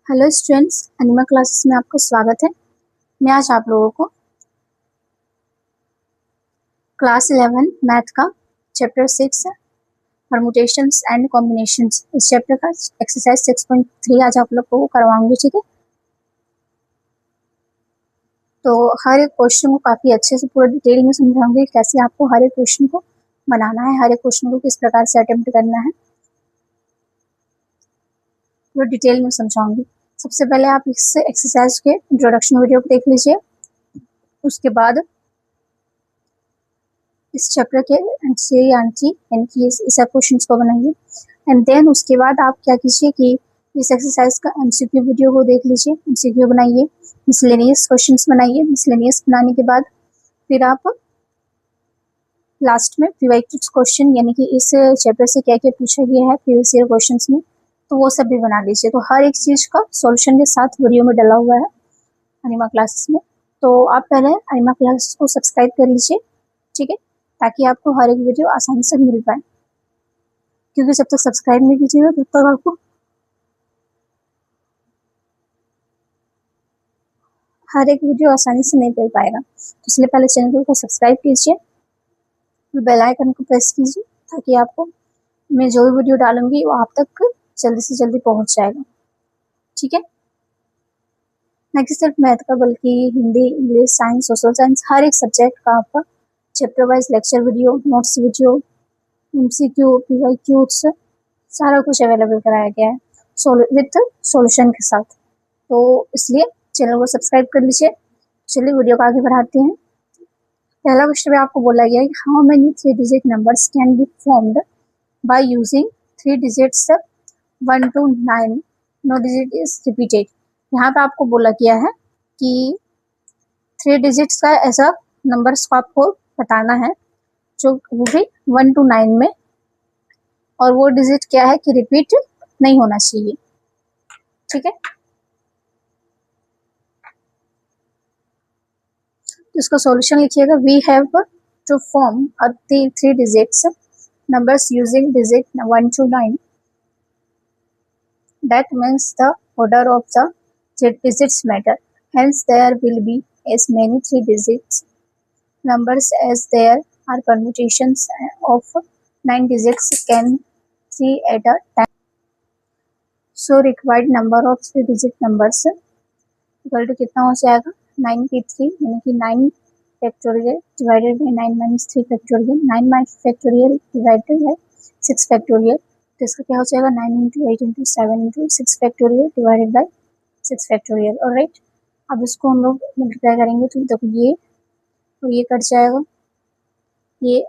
Hello students, animal classes में आपका स्वागत है। मैं आज आप लोगों को क्लास 11 मैथ का चैप्टर 6 परमुटेशंस एंड कॉम्बिनेशंस इस चैप्टर का एक्सरसाइज 6.3 आज आप लोगों को करवाऊंगी। ठीक है, तो हर एक क्वेश्चन को काफ़ी अच्छे से पूरा डिटेल में समझाऊंगी, कैसे आपको हर एक क्वेश्चन को बनाना है, हर एक क्वेश्चन को किस प्रकार से अटेम्प्ट करना है, पूरा डिटेल में समझाऊंगी। सबसे पहले आप इस एक्सरसाइज के इंट्रोडक्शन वीडियो को देख लीजिए, उसके बाद इस चैप्टर के एनसीईआरटी यानी कि इस सब क्वेश्चंस को बनाइए। एंड देन उसके बाद आप क्या कीजिए कि इस एक्सरसाइज का एमसीक्यू वीडियो को देख लीजिए, एमसीक्यू बनाइए, मिसलेनियस क्वेश्चंस बनाइए। मिसलेनियस बनाने के बाद फिर आप लास्ट में प्रीवियस क्वेश्चन यानी कि इस चैप्टर से क्या क्या पूछा गया है प्रीवियस ईयर क्वेश्चंस में, तो वो सब भी बना लीजिए। तो हर एक चीज़ का सॉल्यूशन के साथ वीडियो में डला हुआ है अनिमा क्लासेस में। तो आप पहले अनिमा क्लासेस को सब्सक्राइब कर लीजिए, ठीक है, ताकि आपको हर एक वीडियो आसानी से मिल पाए, क्योंकि जब तक सब्सक्राइब नहीं कीजिएगा तब तक आपको हर एक वीडियो आसानी से नहीं मिल पाएगा। तो इसलिए पहले चैनल को सब्सक्राइब कीजिए, बेल आइकन को प्रेस कीजिए, ताकि आपको मैं जो भी वीडियो डालूंगी वो आप तक जल्दी से जल्दी पहुंच जाएगा। ठीक है, ना कि सिर्फ मैथ का बल्कि Hindi, English, science, social science, हर एक सब्जेक्ट का आपका chapter wise lecture video, notes video, MCQ, PYQs सारा कुछ अवेलेबल कराया गया है विथ सॉल्यूशन के साथ। तो इसलिए चैनल को सब्सक्राइब कर लीजिए। चलिए वीडियो को आगे बढ़ाते हैं। पहला क्वेश्चन में आपको बोला गया है कि how many 3 digit numbers can be formed by using 3 digits 1 to 9, no digit is repeated. यहाँ पे आपको बोला गया है कि 3 डिजिट्स का ऐसा नंबर्स को आपको बताना है जो वो भी 1 to 9 में, और वो डिजिट क्या है कि रिपीट नहीं होना चाहिए। ठीक है, तो इसका सॉल्यूशन लिखिएगा। We have to form a 3 digits numbers using digit 1 to 9. That means the order of the digits matter. Hence, there will be as many 3 digits numbers as there are permutations of 9 digits can 3 at a time. So, required number of 3 digit numbers equal to कितना हो जाएगा 9p3 यानी कि 9 factorial divided by 9 minus 3 factorial, 9 factorial divided by 6 factorial. तो इसका क्या हो जाएगा 9 into 8 into 7 into 6 factorial divided by 6 factorial. और राइट, अब इसको हम लोग मल्टीप्लाई करेंगे तो देखो ये और ये कट जाएगा, ये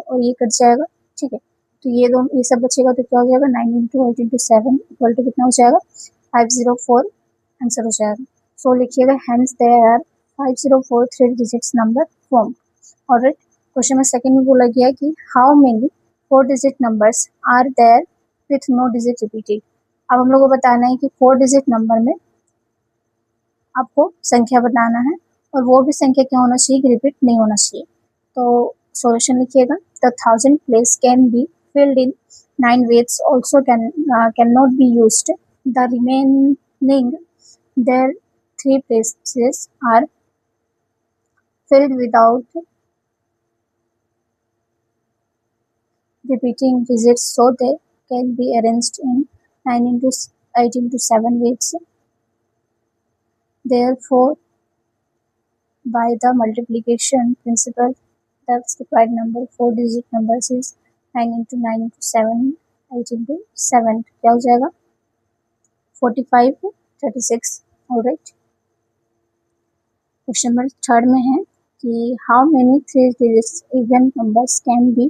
और ये कट जाएगा। ठीक है, तो ये सब बचेगा, तो क्या हो जाएगा 9 इंटू 8 इंटू 7 इक्वल टू कितना हो जाएगा 504 आंसर हो जाएगा। सो लिखिएगा hence there are 504 3 digits number form. और क्वेश्चन में सेकंड में बोला गया कि how many 4 digit numbers are there with no digit repeated. अब हम लोग को बताना है कि 4 डिजिट नंबर में आपको संख्या बताना है, और वो भी संख्या क्या होना चाहिए कि रिपीट नहीं होना चाहिए। तो सॉल्यूशन लिखिएगा। The 1000 place can B filled in 9 ways also cannot be used. The remaining their 3 places are filled without repeating digits, so they can be arranged in 9 into 8 into 7 ways. Therefore, by the multiplication principle, the required number 4 digit numbers is 9 into 9 into 7 8 into 7। क्या हो जाएगा 45 36। Alright, question number third में है कि how many 3 digits even numbers can B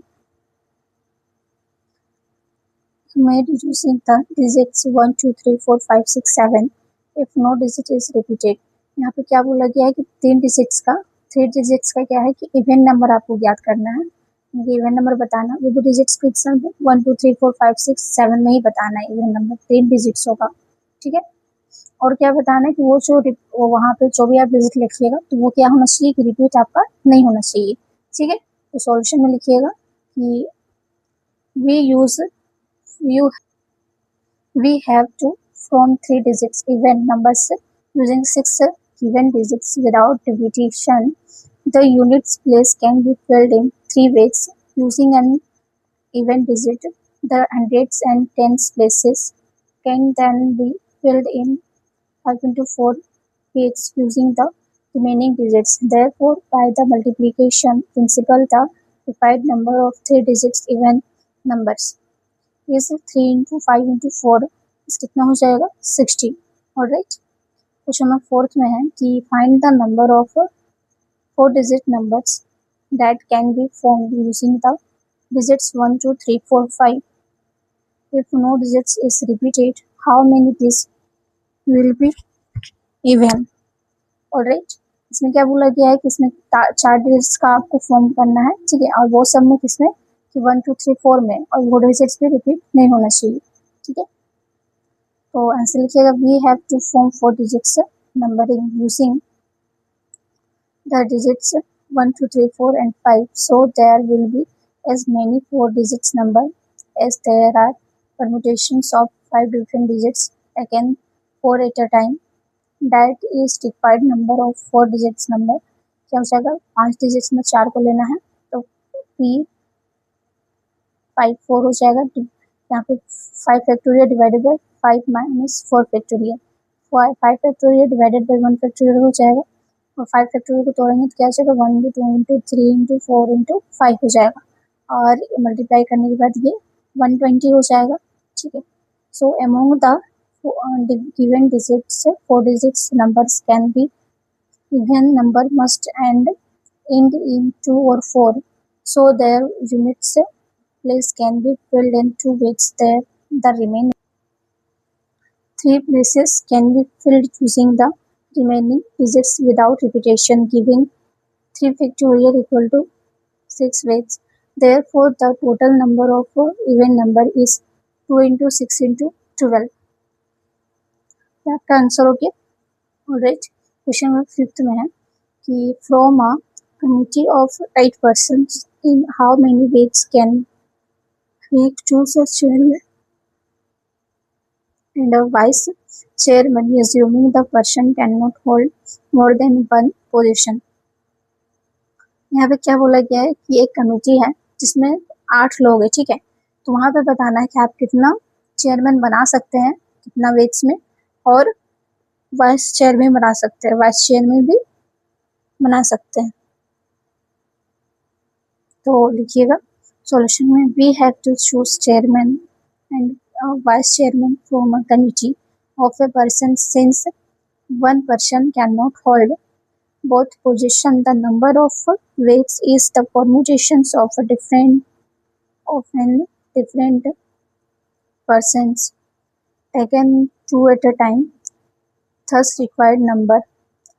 made using the digits 1 2 3 4 5 6 7 if no digit is repeated। यहाँ पे क्या बोला गया है कि 3 डिजिट्स का क्या है कि इवन नंबर आपको ज्ञात करना है, इवन नंबर बताना। वो भी डिजिट्स को 1 2 3 4 5 6 7 में ही बताना है, इवन नंबर 3 डिजिट्स होगा। ठीक है, और क्या बताना है कि वो वहाँ पे जो भी आप डिजिट लिखिएगा तो वो क्या होना चाहिए कि रिपीट आपका नहीं होना चाहिए। ठीक है, तो सॉल्यूशन में लिखिएगा कि we We have to form 3 digits even numbers using 6 given digits without repetition. The units place can be filled in 3 ways using an even digit. The hundreds and tens places can then be filled in 5 into 4 ways using the remaining digits. Therefore, by the multiplication principle, the required number of 3 digits even numbers is 3 into 5 into 4 इस कितना हो जाएगा 60. Alright, question number 4 में है कि find the number of 4 digit numbers that can be formed using the digits 1 2 3 4 5. If no digits is repeated, how many these will be even. Alright, इसमें क्या बोला गया है कि इसमें 4 डिजिट्स का आपको फॉर्म करना है, ठीक है, और वो सब में किसमें कि 1 2 3 4 में, और वो डिजिट्स भी रिपीट नहीं होना चाहिए, ठीक है. तो आंसर लिखिएगा we have to form 4 digits numbering using the digits 1 2 3 4 and 5, so there will be as many 4 digits number as there are permutations of 5 different digits, again 4 at a time. That is required number of 4 digits number. क्या हो जाएगा 5 digits में 4 को लेना है तो P 5 4 हो जाएगा. यहाँ पे 5 factorial divided by 5 minus 4 factorial, 5 factorial divided by 1 factorial हो जाएगा, और 5 फैक्टोरियल को तोड़ेंगे तो क्या हो जाएगा 1 इंटू 2 इंटू 3 इंटू 4 इंटू 5 हो जाएगा, और मल्टीप्लाई करने के बाद ये 120 हो जाएगा, ठीक है. सो among the given digits 4 digits numbers can be even number must end in 2 or 4, so their units place can be filled in 2 ways. There the remaining 3 places can be filled using the remaining digits without repetition, giving 3 factorial equal to 6 ways. Therefore, the total number of even number is 2 into 6 into 12. आपका answer हो गया. Alright, question number 5 में है कि from a committee of 8 persons in how many ways can we choose a chairman and a vice chairman, assuming the person cannot hold more than one position. यहाँ पे क्या बोला गया है कि एक कमेटी है जिसमें 8 लोग हैं, ठीक है, तो वहाँ पे बताना है कि आप कितना चेयरमैन बना सकते हैं, कितना वेट्स में, और वाइस चेयरमैन बना सकते हैं, वाइस चेयरमैन भी बना सकते हैं. तो लिखिएगा सॉल्यूशन में we have to choose chairman and vice chairman from a committee of a person since one person cannot hold both position. The number of weights is the permutations of different persons taken 2 at a time. Thus required number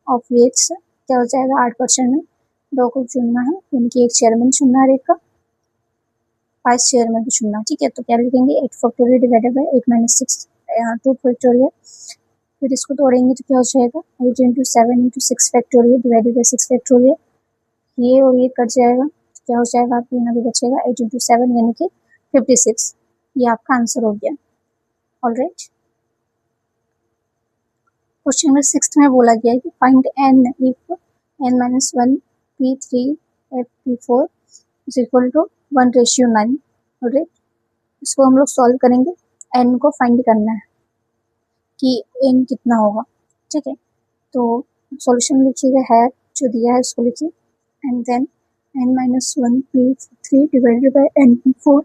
of weights क्या हो जाएगा 8% में 2 को चुनना है, यानी कि एक चेयरमैन चुनना है, एक वाइस चेयरमैन को चुनना, ठीक है. तो क्या लिखेंगे 8 factorial divided by 8 minus 6 2 factorial, फिर इसको तोड़ेंगे तो क्या हो जाएगा 8 into 7 into 6 factorial divided by 6 factorial, ये और ये कट जाएगा तो क्या हो जाएगा आपको यहाँ पे बचेगा 8 इंटू 7 यानी कि 56. ये आपका आंसर हो गया. ऑलराइट, क्वेश्चन नंबर 6 में बोला गया है कि find n if n minus 1 p3 f p4 is equal to 1:9. Alright, इसको हम लोग सॉल्व करेंगे, n को फाइंड करना है कि n कितना होगा, ठीक है. तो सॉल्यूशन लिखिएगा है जो दिया है उसको लिखिए, and then n minus 1 p3 divided by n p4.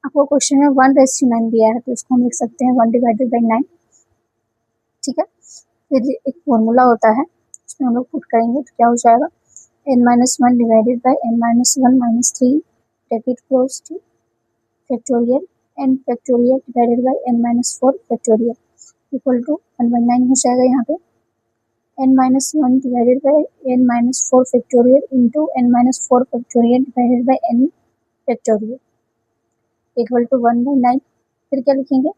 आपको क्वेश्चन में 1:9 दिया है तो इसको हम लिख सकते हैं 1 डिवाइडेड बाई 9, ठीक है. फिर एक फॉर्मूला होता है उसमें हम लोग पुट करेंगे तो क्या हो जाएगा n minus 1 divided by n minus 1 minus 3 bracket close to factorial n factorial divided by n minus 4 factorial equal to 1/9 हो जाएगा. यहाँ पे n minus 1 divided by n minus 4 factorial into n minus 4 factorial divided by n factorial equal to 1/9. फिर क्या लिखेंगे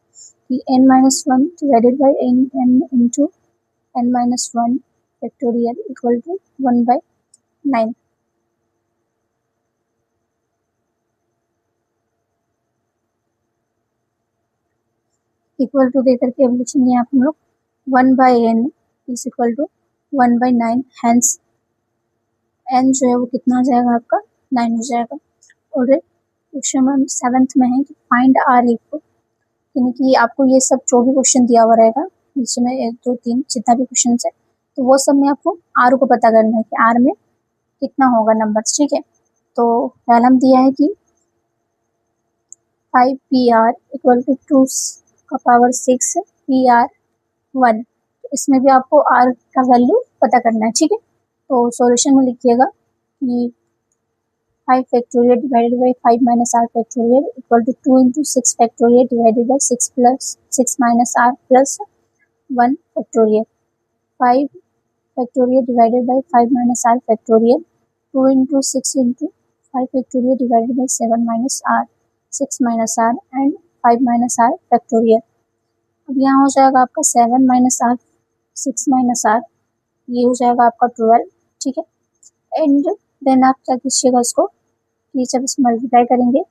कि n minus 1 divided by n into n minus 1 factorial equal to 1/9. Equal to दे करके अब लिखेंगे यहाँ पे हम लोग 1/n is equal to 1/9, hence n जो है वो कितना आ जाएगा आपका 9 हो जाएगा। और क्वेश्चन नंबर 7th में है कि फाइंड r इक्वल, यानी कि आपको ये सब जो भी क्वेश्चन दिया हुआ रहेगा नीचे में 1 2 3 जितना भी क्वेश्चन है तो वो सब में आपको r को पता करना है कि r में कितना होगा नंबर, ठीक है। तो पहला हम दिया है कि 5pr इक्वल टू 2 का पावर 6 pr1, तो इसमें भी आपको r का वैल्यू पता करना है, ठीक है। तो सॉल्यूशन में लिखिएगा कि 5 factorial divided by 5 minus r factorial equal to 2 into 6 factorial divided by 6 plus 6 minus r plus 1 factorial. 5 factorial divided by 5 minus r factorial 2 into 6 into 5 factorial divided by 7 minus r 6 minus r and 5 minus r factorial. अब यहाँ हो जाएगा आपका 7 minus r 6 minus r, ये हो जाएगा आपका 12, ठीक है। एंड देन आप क्या कीजिएगा इसको कि जब इसको मल्टीप्लाई करेंगे,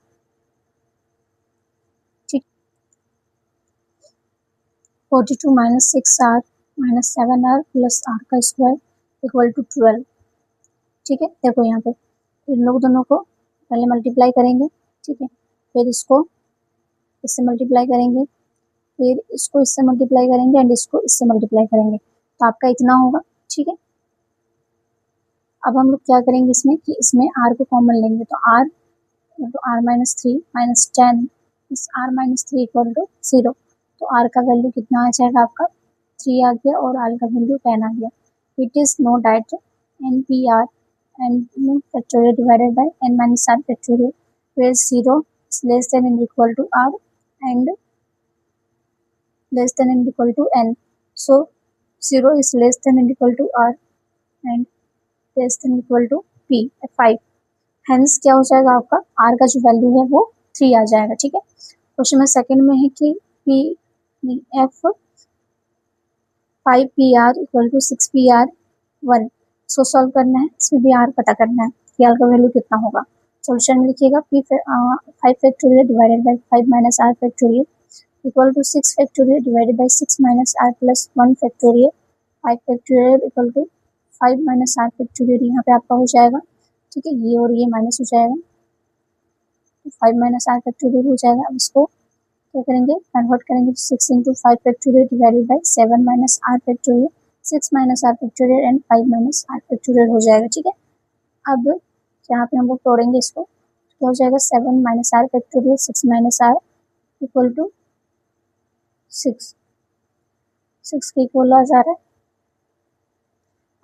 ठीक, 42 minus 6r minus 7r plus r का स्क्वायर इक्वल टू 12, ठीक है। देखो यहाँ पे इन लोग दोनों को पहले मल्टीप्लाई करेंगे, ठीक है, फिर इसको इससे मल्टीप्लाई करेंगे, फिर इसको इससे मल्टीप्लाई करेंगे एंड इसको इससे मल्टीप्लाई करेंगे, तो आपका इतना होगा, ठीक है। अब हम लोग क्या करेंगे इसमें कि इसमें r को कॉमन लेंगे, तो r माइनस 3 माइनस 10 इस r माइनस 3 इक्वल टू 0, तो r का वैल्यू कितना आ जाएगा आपका 3 आ गया और r का वैल्यू 10 आ गया। It is know that npr and factorial divided by n minus r factorial where 0 is less than and equal to r and less than and equal to n, so 0 is less than and equal to r and less than equal to p 5, hence क्या हो जाएगा आपका r का जो value है वो 3 आ जाएगा, ठीक है। क्वेश्चन में सेकंड में है कि p f 5pr equal to 6pr1, इसको सॉल्व करना है, इसमें भी r पता करना है कि r का वैल्यू कितना होगा। सॉल्यूशन में लिखिएगा 5 factorial divided by 5 minus r factorial equal to 6 factorial divided by 6 minus r plus 1 factorial. 5 factorial equal to 5 minus r factorial यहाँ पे आपका हो जाएगा, ठीक है, ये और ये माइनस हो जाएगा, तो 5 माइनस r फैक्टोरियल हो जाएगा। अब इसको क्या करेंगे कन्वर्ट करेंगे, 6 into 5 factorial divided by 7 minus r factorial 6 minus r factorial and 5 minus r factorial हो जाएगा, ठीक है। अब यहाँ पे हम लोग तोड़ेंगे इसको, क्या हो जाएगा 7 minus r factorial 6 minus r equal to 6 के इक्वल आ जा रहा है।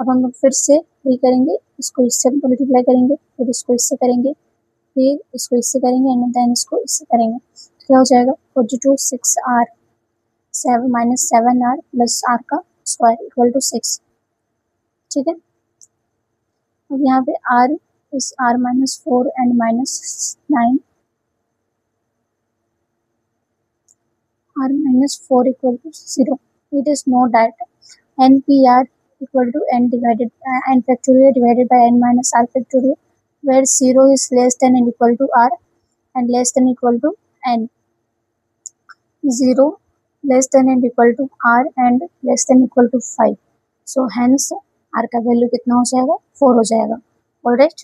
अब हम लोग फिर से वही करेंगे, इसको इससे मल्टीप्लाई करेंगे, फिर इसको इससे करेंगे, फिर इसको इससे करेंगे एंड देन इसको इससे करेंगे, तो क्या हो जाएगा 42 6r 7 minus 7r plus r का स्क्वायर इक्वल टू 6, ठीक है। अब यहाँ पे r is r minus 4 and minus 9, r minus 4 equal to 0. It is known that npr equal to n divided n factorial divided by n minus r factorial, where 0 is less than and equal to r and less than equal to n. 0 less than and equal to r and less than equal to 5. So hence r का value कितना हो जाएगा 4 हो जाएगा। Alright,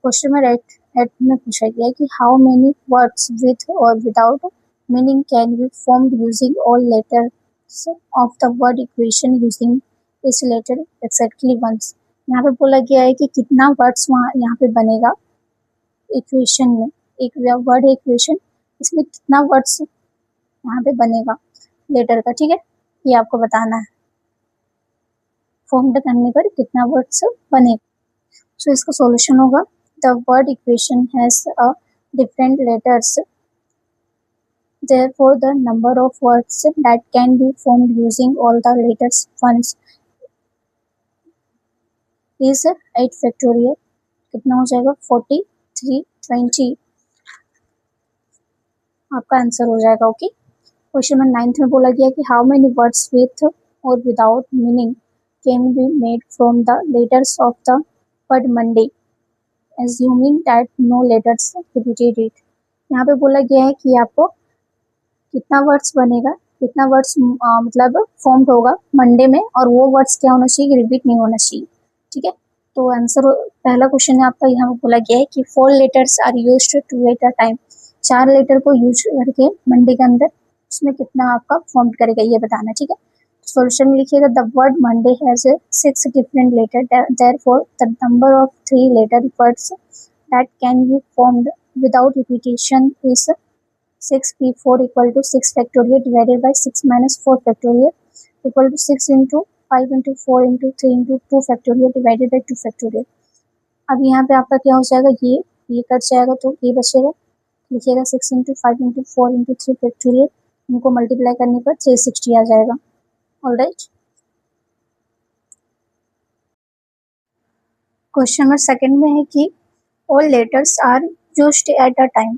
question में right में पूछा गया है कि हाउ मेनी वर्ड्स विथ और without meaning can be formed using all letters of the word equation using each letter exactly once। यहाँ पे बोला गया है कि कितना वर्ड्स वहाँ यहाँ पे बनेगा इक्वेशन में, एक वर्ड है इक्वेशन, इसमें कितना वर्ड्स यहाँ पे बनेगा लेटर का, ठीक है, ये आपको बताना है, फॉर्म करने पर कितना वर्ड्स बनेगा। सो इसका सॉल्यूशन होगा the word equation has a different letters, therefore the number of words that can be formed using all the letters once is 8 factorial, कितना हो जाएगा 4320, आपका आंसर हो जाएगा। ओके, क्वेश्चन नंबर 9 में बोला गया कि हाउ मेनी वर्ड्स विथ और without meaning can be made from the letters of the word Monday assuming that no letters repeated it. यहाँ पे बोला गया है कि आपको कितना वर्ड्स बनेगा कितना वर्ड्स मतलब फॉर्म्ड होगा मंडे में, और वो वर्ड्स क्या होना चाहिए, रिपीट नहीं होना चाहिए। ठीक है, तो आंसर पहला क्वेश्चन है आपका, यहाँ बोला गया है कि 4 letters are used to at a time, 4 letter को यूज करके मंडे के अंदर उसमें कितना आपका फॉर्म करेगा ये बताना। ठीक है, सॉल्यूशन में लिखिएगा the word Monday has 6 different letter, therefore the number of 3 letter words that can be formed without repetition is 6p4 equal to 6 factorial divided by 6 minus 4 factorial equal to 6 into 5 into 4 into 3 into 2 factorial divided by 2 factorial। अब यहाँ पे आपका क्या हो जाएगा, ये cut जाएगा तो ये बचेगा, लिखिएगा 6 इंटू 5 इंटू 4 इंटू 3 फैक्टोरियल, इनको मल्टीप्लाई करने पर 360 आ जाएगा। ऑलराइट, क्वेश्चन नंबर सेकंड में है कि all letters are used at a time,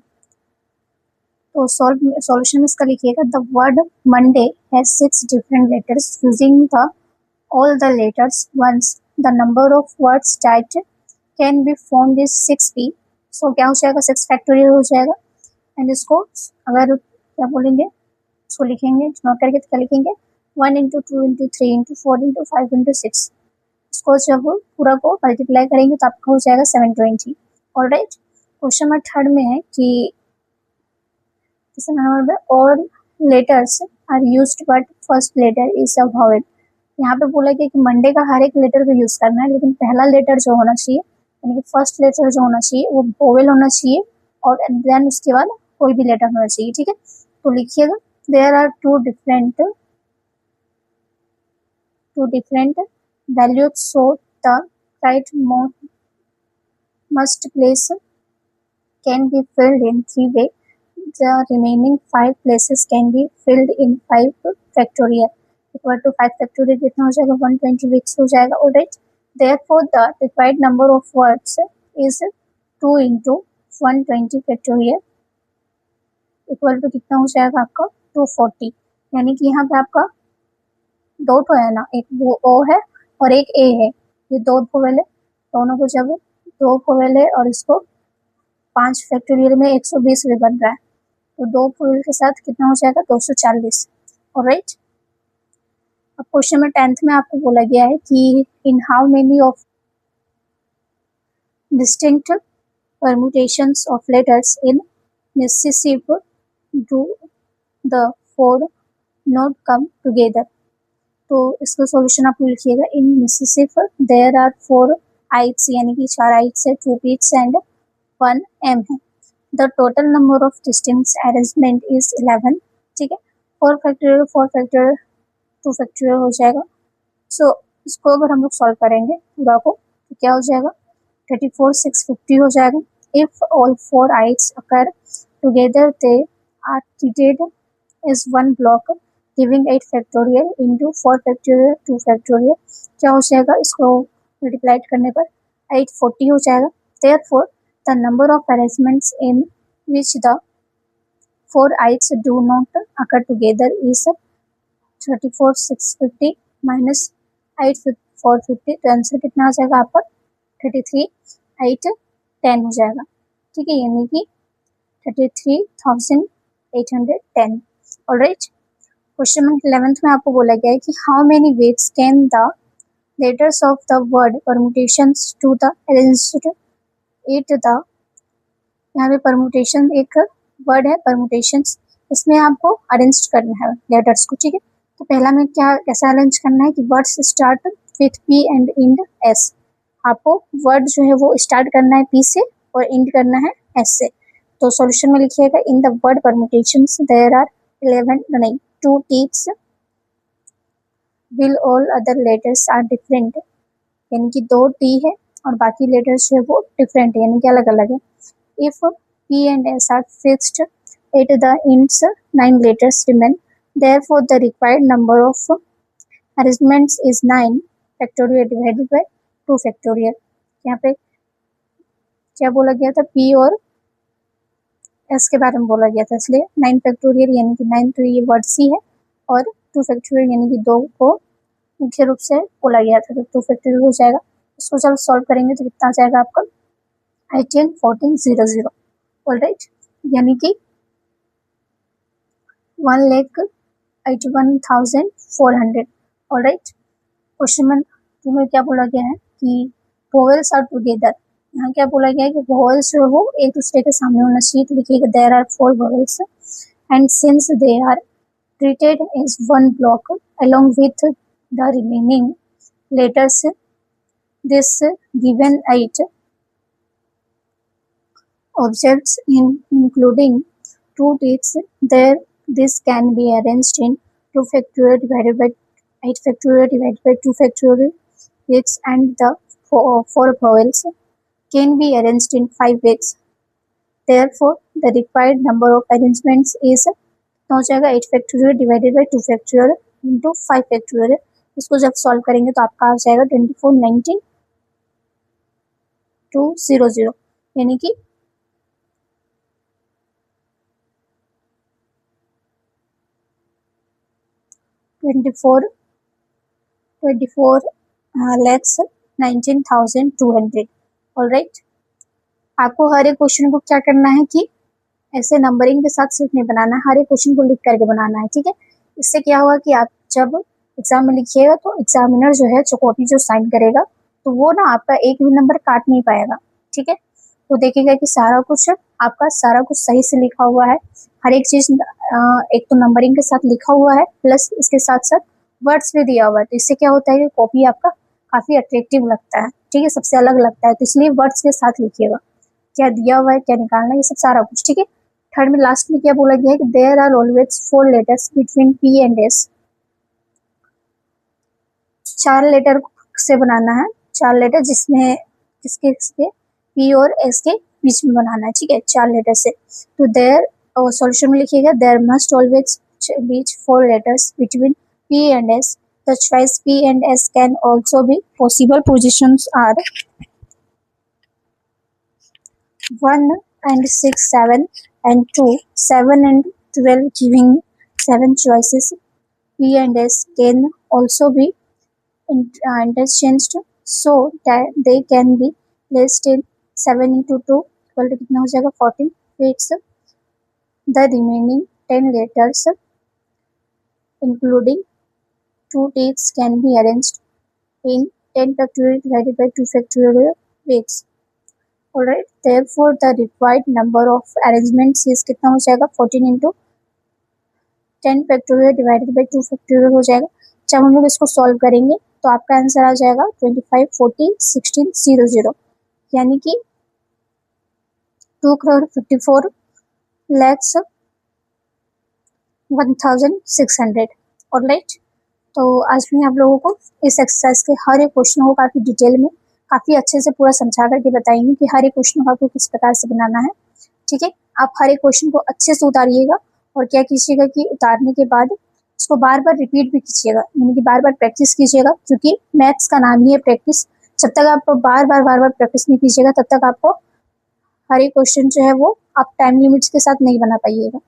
तो सॉल्यूशन में इसका लिखिएगा the word Monday has 6 different letters, using the all the letters once the number of words that can be formed is 6p, so क्या हो जाएगा 6 factorial हो जाएगा। And इसको अगर क्या बोलेंगे, इसको लिखेंगे नोट करके, तो क्या लिखेंगे 1 into 2 into 3 into 4 into 5 into 6, इसको जब पूरा को मल्टीप्लाई करेंगे तो आपका हो जाएगा 720। ऑलराइट, क्वेश्चन नंबर थर्ड में है कि all letters are used but first letter is a vowel, यहाँ पे बोला गया कि मंडे का हर एक लेटर को यूज करना है, लेकिन पहला लेटर जो होना चाहिए यानी कि फर्स्ट लेटर जो होना चाहिए वो वोवेल होना चाहिए, और देन उसके बाद कोई भी लेटर होना चाहिए। ठीक है, तो लिखिएगा there are two different values, so the right must place can be filled in 3 way, the remaining 5 places can be filled in 5 factorial equal to 5 factorial कितना हो जाएगा 126 हो जाएगा। Alright, therefore the required number of words is 2 into 120 factorial equal to कितना हो जाएगा आपका 240, यानी कि यहाँ पे आपका दो तो है ना, एक वो ओ है और एक ए है, ये दो वोवेल है, दोनों को जब दो वोवेल है और इसको 5 फैक्टोरियल में 120 भी बन रहा है, तो 2 वोवेल के साथ कितना हो जाएगा 240। ऑलराइट, अब क्वेश्चन में 10th में आपको बोला गया है कि in how many of distinct permutations of letters in Mississippi do the 4 not come together, तो इसका सॉल्यूशन आप लिखिएगा इन मिसिसिपी देयर आर 4 आइट्स, यानी कि 4 आइट्स है, 2 पीट्स एंड 1 एम है, the total number of distinct arrangement is 11। ठीक है, 4 फैक्टोरियल 2 फैक्टोरियल हो जाएगा। सो इसको अगर हम लोग सॉल्व करेंगे पूरा को तो क्या हो जाएगा 34,650 हो जाएगा। If all 4 I's occur together they are treated as 1 block giving 8 factorial into 4 factorial 2 factorial, क्या हो जाएगा इसको मल्टीप्लाई करने पर 840 हो जाएगा। Therefore, the number of arrangements in which the 4 ites do not occur together is 34,650 minus 8,450, तो answer कितना आ जाएगा आपका 33,810 हो जाएगा। ठीक है, यानी कि 33,810। ऑलराइट, क्वेश्चन नंबर 11th में आपको बोला गया है कि how many ways can the letters of the word permutations to the arranged it the, यहाँ पे परमुटेशन एक वर्ड है परमुटेशंस, इसमें आपको अरेंज करना है लेटर्स को। ठीक है, तो पहला में क्या कैसा अरेंज करना है कि words start with P and and S, आपको वर्ड जो है वो स्टार्ट करना है पी से और एंड करना है एस से। तो सॉल्यूशन में लिखिएगा in the word permutations there are 2 T's will all other letters are different, यानी कि 2 टी है और बाकी लेटर्स जो है वो डिफरेंट है, यानी कि अलग अलग है। If P and S are fixed at the ends, 9 letters remain, therefore the required number of arrangements is 9 factorial divided by 2 factorial। यहाँ पे क्या बोला गया था, P और S के बारे में बोला गया था, इसलिए 9 फैक्टोरियल यानी कि 9 तो ये वर्ड C है, और 2 फैक्टोरियल यानी कि 2 को मुख्य रूप से बोला गया था, तो 2 फैक्टोरियल हो जाएगा। इसको जब सॉल्व करेंगे तो कितना आ जाएगा आपका 18,1400। ऑलराइट, यानी कि 1 लाख 81,400। ऑलराइट, क्वेश्चन नंबर 2 में क्या बोला गया है कि वोवेल्स आर टुगेदर। यहाँ क्या बोला गया है कि वोवेल्स जो है वो एक दूसरे के सामने होना चाहिए, तो लिखिएगा there are 4 vowels and since they are treated as one block along with the remaining letters, this given 8 objects including 2 digits, there this can be arranged in 2 factorial divided by 8 factorial divided by 2 factorial digits, and the 4 vowels can be arranged in 5 ways. Therefore, the required number of arrangements is हो जाएगा 8 factorial divided by 2 factorial into 5 factorial. इसको जब solve करेंगे तो आपका आ जाएगा 24,90,200, यानी कि 24,19,200। ऑलराइट, आपको हर एक क्वेश्चन को क्या करना है कि ऐसे नंबरिंग के साथ सिर्फ नहीं बनाना है, हर एक क्वेश्चन को लिख करके बनाना है। ठीक है, इससे क्या होगा कि आप जब एग्जाम में लिखिएगा तो एग्जामिनर जो है कॉपी जो साइन करेगा तो वो ना आपका एक भी नंबर काट नहीं पाएगा। ठीक है, तो देखिएगा कि सारा कुछ आपका सही से लिखा हुआ है, हर एक चीज एक तो नंबरिंग के साथ लिखा हुआ है प्लस इसके साथ साथ वर्ड्स भी दिया हुआ है। तो इससे क्या होता है कि कॉपी आपका काफी अट्रैक्टिव लगता है। ठीक है, सबसे अलग लगता है, तो इसलिए वर्ड्स के साथ लिखिएगा क्या दिया हुआ है, क्या निकालना है, ये सब सारा कुछ। ठीक है, थर्ड में लास्ट में क्या बोला गया है कि there are always 4 letters between P and S. 4 letter से बनाना है, 4 लेटर जिसके पी और एस के बीच में बनाना है। ठीक है, 4 लेटर से। तो देयर सॉल्यूशन में लिखिएगा देयर मस्ट ऑलवेज बीच 4 letters between P and S. The choice P and S can also be possible positions are 1 and 6, 7 and 2, 7 and 12, giving 7 choices. P and S can also be interchanged so that they can be placed in 7 into 2 equal to कितना हो जाएगा 14 fits. The remaining 10 letters including 2 digits can be arranged in 10 factorial divided by 2 factorial ways. Alright, therefore the required number of arrangements is कितना हो जाएगा 14 into 10 factorial divided by 2 factorial हो जाएगा। जब हम लोग इसको सॉल्व करेंगे तो आपका आंसर आ जाएगा 25, 40, 16, 00, यानी कि 2,54,01,600। ऑलराइट, तो आज मैं आप लोगों को इस एक्सरसाइज के हर एक क्वेश्चन को काफी डिटेल में काफी अच्छे से पूरा समझा करके बताएंगे कि हर एक क्वेश्चन को आपको किस प्रकार से बनाना है। ठीक है, आप हर एक क्वेश्चन को अच्छे से उतारिएगा और क्या कीजिएगा कि उतारने के बाद उसको बार बार रिपीट भी कीजिएगा, यानी कि बार बार प्रैक्टिस कीजिएगा, क्योंकि मैथ्स का नाम ही है प्रैक्टिस। जब तक आप बार बार प्रैक्टिस नहीं कीजिएगा तब तक आपको हर एक क्वेश्चन जो है वो आप टाइम लिमिट्स के साथ नहीं बना पाइएगा।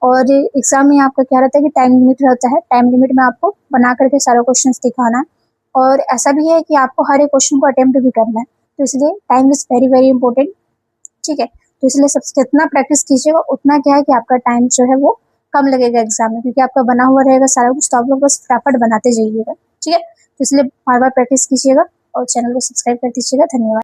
और एग्जाम में आपका क्या रहता है कि टाइम लिमिट रहता है, टाइम लिमिट में आपको बना करके सारा क्वेश्चन दिखाना है। और ऐसा भी है कि आपको हर एक क्वेश्चन को अटेम्प्ट भी करना है, तो इसलिए time is very very important. ठीक है, तो इसलिए सबसे जितना प्रैक्टिस कीजिएगा उतना क्या है कि आपका टाइम जो है वो कम लगेगा एग्जाम में, क्योंकि आपका बना हुआ रहेगा सारा कुछ, तो आप लोग बस फटाफट बनाते जाइएगा। ठीक है, तो इसलिए बार बार प्रैक्टिस कीजिएगा और चैनल को सब्सक्राइब कर दीजिएगा। धन्यवाद।